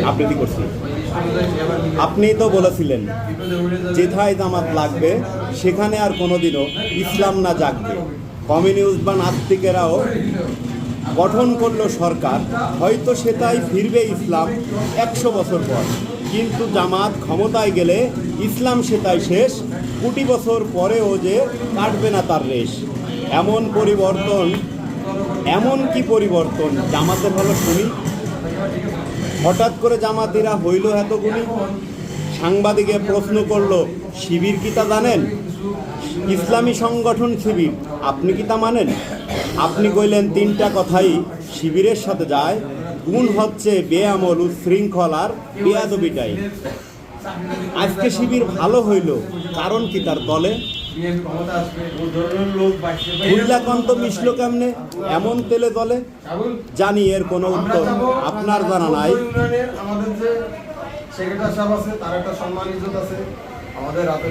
আবৃত্তি করছি। আপনি তো বলেছিলেন যেথায় জামাত লাগবে সেখানে আর কোনোদিনও ইসলাম না জাগবে। কমিউনিস্ট বা নাস্তিকেরাও গঠন করলো সরকার, হয়তো সেটাই ফিরবে ইসলাম 100 বছর পর। কিন্তু জামাত ক্ষমতায় গেলে ইসলাম সেটাই শেষ, কোটি বছর পরেও যে কাটবে না তার রেশ। এমন কি পরিবর্তন জামাতের হলো শুনি? হঠাৎ করে জামাতিরা হইল এত গুণী? সাংবাদিকে প্রশ্ন করলো, শিবির কি তা জানেন? ইসলামী সংগঠন শিবির, আপনি কি তা মানেন? আপনি কইলেন 3টা কথাই শিবিরের সাথে যায়, গুণ হচ্ছে বেআমল, উচ্ছৃঙ্খল আর বেয়াদবিটাই। আজকে শিবির ভালো হইল, কারণ কি তার দলে? উল্লাকন্ত মিশলো কেমনে এমন তেলে দলে? জানি এর কোনো উত্তর আপনার জানা নাই।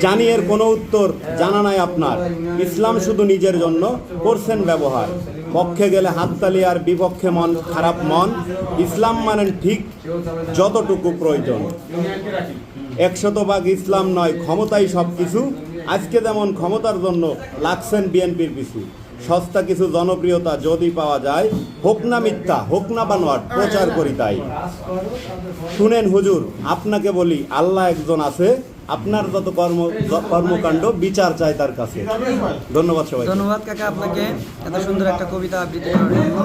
জানি এর কোনো উত্তর জানা নাই আপনার। ইসলাম শুধু নিজের জন্য করছেন ব্যবহার। পক্ষে গেলে হাততালি আর বিপক্ষে মন খারাপ মন। ইসলাম মানেন ঠিক যতটুকু প্রয়োজন। 100% ইসলাম নয়, ক্ষমতাই সব কিছু। আজকে যেমন ক্ষমতার জন্য লাগছেন বিএনপির পিছু। সস্তা কিছু জনপ্রিয়তা যদি পাওয়া যায়, হোক না মিথ্যা, হোক না বানোয়াট, প্রচার করি তাই। শুনেন হুজুর, আপনাকে বলি, আল্লাহ একজন আছে। আপনার যত কর্মকাণ্ড বিচার চাই তার কাছে। ধন্যবাদ সবাই। ধন্যবাদ কাকা আপনাকে এত সুন্দর একটা কবিতা আবৃত্তি করার জন্য।